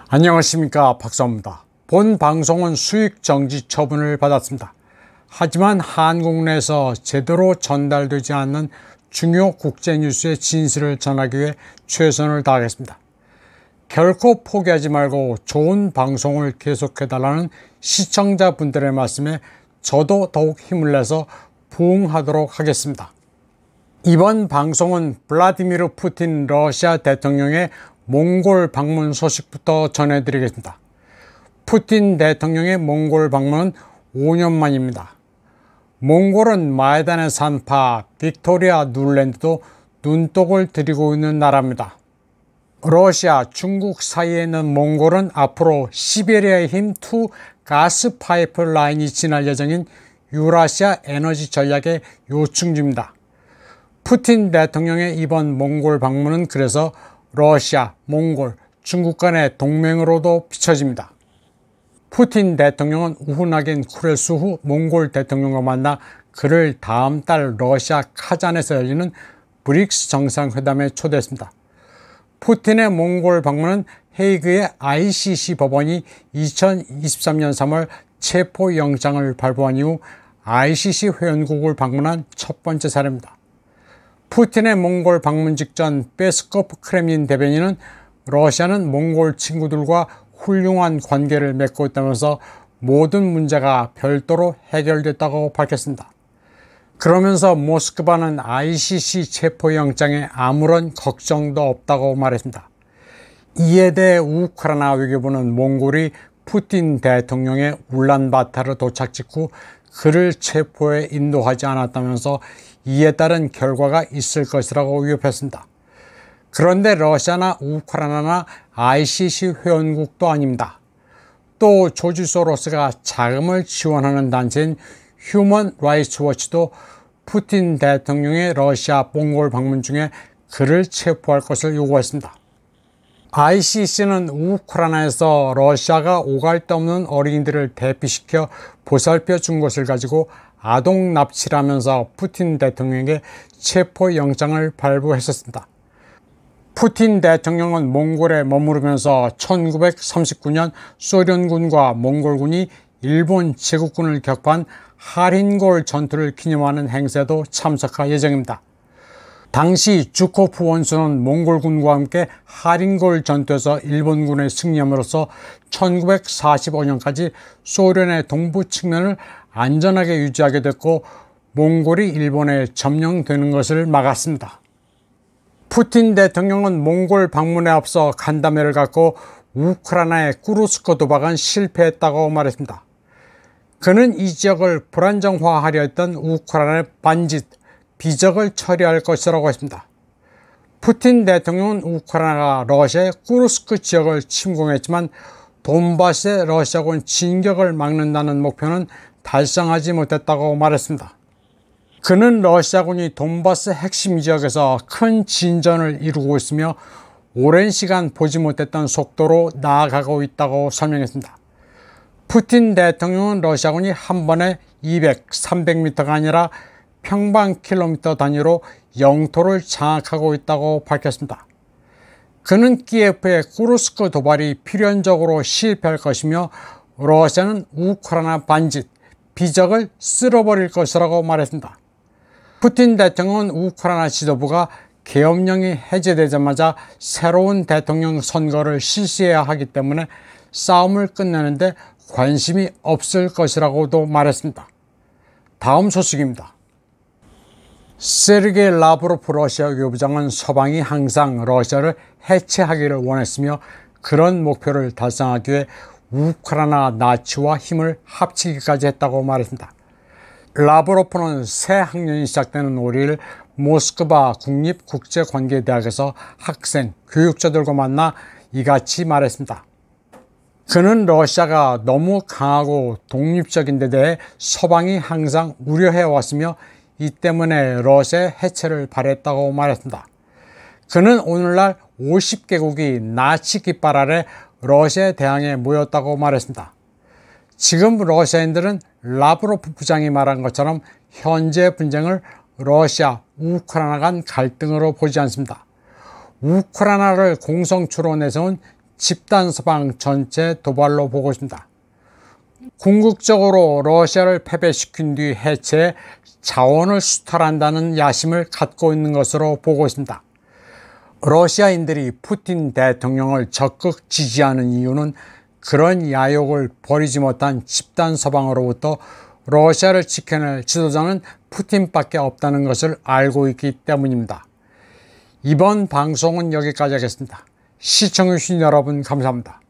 안녕하십니까, 박사입니다. 본 방송은 수익정지 처분을 받았습니다. 하지만 한국 내에서 제대로 전달되지 않는 중요 국제뉴스의 진실을 전하기 위해 최선을 다하겠습니다. 결코 포기하지 말고 좋은 방송을 계속해달라는 시청자분들의 말씀에 저도 더욱 힘을 내서 부응하도록 하겠습니다. 이번 방송은 블라디미르 푸틴 러시아 대통령의 몽골 방문 소식부터 전해드리겠습니다. 푸틴 대통령의 몽골 방문은 5년 만입니다. 몽골은 마에단의 산파 빅토리아 누르랜드도 눈독을 들이고 있는 나라입니다. 러시아, 중국 사이에 있는 몽골은 앞으로 시베리아의 힘2 가스 파이프라인이 지날 예정인 유라시아 에너지 전략의 요충지입니다. 푸틴 대통령의 이번 몽골 방문은 그래서 러시아, 몽골, 중국 간의 동맹으로도 비춰집니다. 푸틴 대통령은 우후나긴 쿠레스 후 몽골 대통령과 만나 그를 다음 달 러시아 카잔에서 열리는 브릭스 정상회담에 초대했습니다. 푸틴의 몽골 방문은 헤이그의 ICC 법원이 2023년 3월 체포영장을 발부한 이후 ICC 회원국을 방문한 첫 번째 사례입니다. 푸틴의 몽골 방문 직전 페스코프 크렘린 대변인은 러시아는 몽골 친구들과 훌륭한 관계를 맺고 있다면서 모든 문제가 별도로 해결됐다고 밝혔습니다. 그러면서 모스크바는 ICC 체포영장에 아무런 걱정도 없다고 말했습니다. 이에 대해 우크라이나 외교부는 몽골이 푸틴 대통령의 울란바타르 도착 직후 그를 체포에 인도하지 않았다면서 이에 따른 결과가 있을 것이라고 위협했습니다. 그런데 러시아나 우크라이나나 ICC 회원국도 아닙니다. 또 조지 소로스가 자금을 지원하는 단체인 휴먼 라이츠 워치도 푸틴 대통령의 러시아 몽골 방문 중에 그를 체포할 것을 요구했습니다. ICC는 우크라이나에서 러시아가 오갈 데 없는 어린이들을 대피시켜 보살펴 준 것을 가지고 아동 납치라면서 푸틴 대통령에게 체포영장을 발부했었습니다. 푸틴 대통령은 몽골에 머무르면서 1939년 소련군과 몽골군이 일본 제국군을 격파한 하린골 전투를 기념하는 행사에도 참석할 예정입니다. 당시 주코프 원수는 몽골군과 함께 하린골 전투에서 일본군의 승리함으로써 1945년까지 소련의 동부 측면을 안전하게 유지하게 됐고 몽골이 일본에 점령되는 것을 막았습니다. 푸틴 대통령은 몽골 방문에 앞서 간담회를 갖고 우크라이나의 쿠르스크 도박은 실패했다고 말했습니다. 그는 이 지역을 불안정화하려 했던 우크라이나의 반짓, 비적을 처리할 것이라고 했습니다. 푸틴 대통령은 우크라이나가 러시아의 쿠르스크 지역을 침공했지만 돈바스의 러시아군 진격을 막는다는 목표는 달성하지 못했다고 말했습니다. 그는 러시아군이 돈바스 핵심 지역에서 큰 진전을 이루고 있으며 오랜 시간 보지 못했던 속도로 나아가고 있다고 설명했습니다. 푸틴 대통령은 러시아군이 한 번에 200, 300m가 아니라 평방킬로미터 단위로 영토를 장악하고 있다고 밝혔습니다. 그는 키예프의 쿠르스크 도발이 필연적으로 실패할 것이며 러시아는 우크라이나 반짓, 비적을 쓸어버릴 것이라고 말했습니다. 푸틴 대통령은 우크라이나 지도부가 계엄령이 해제되자마자 새로운 대통령 선거를 실시해야 하기 때문에 싸움을 끝내는데 관심이 없을 것이라고도 말했습니다. 다음 소식입니다. 세르게이 라브로프 러시아 외교부장은 서방이 항상 러시아를 해체하기를 원했으며 그런 목표를 달성하기 위해 우크라이나 나치와 힘을 합치기까지 했다고 말했습니다. 라브로프는 새 학년이 시작되는 월요일 모스크바 국립국제관계대학에서 학생, 교육자들과 만나 이같이 말했습니다. 그는 러시아가 너무 강하고 독립적인 데 대해 서방이 항상 우려해왔으며 이 때문에 러시아의 해체를 바랬다고 말했습니다. 그는 오늘날 50개국이 나치 깃발 아래 러시아에 대항해 모였다고 말했습니다. 지금 러시아인들은 라브로프 부장이 말한 것처럼 현재 분쟁을 러시아, 우크라이나 간 갈등으로 보지 않습니다. 우크라이나를 공성주로 내세운 집단 서방 전체 도발로 보고 있습니다. 궁극적으로 러시아를 패배시킨 뒤 해체해 자원을 수탈한다는 야심을 갖고 있는 것으로 보고 있습니다. 러시아인들이 푸틴 대통령을 적극 지지하는 이유는 그런 야욕을 버리지 못한 집단 서방으로부터 러시아를 지켜낼 지도자는 푸틴밖에 없다는 것을 알고 있기 때문입니다. 이번 방송은 여기까지 하겠습니다. 시청해주신 여러분 감사합니다.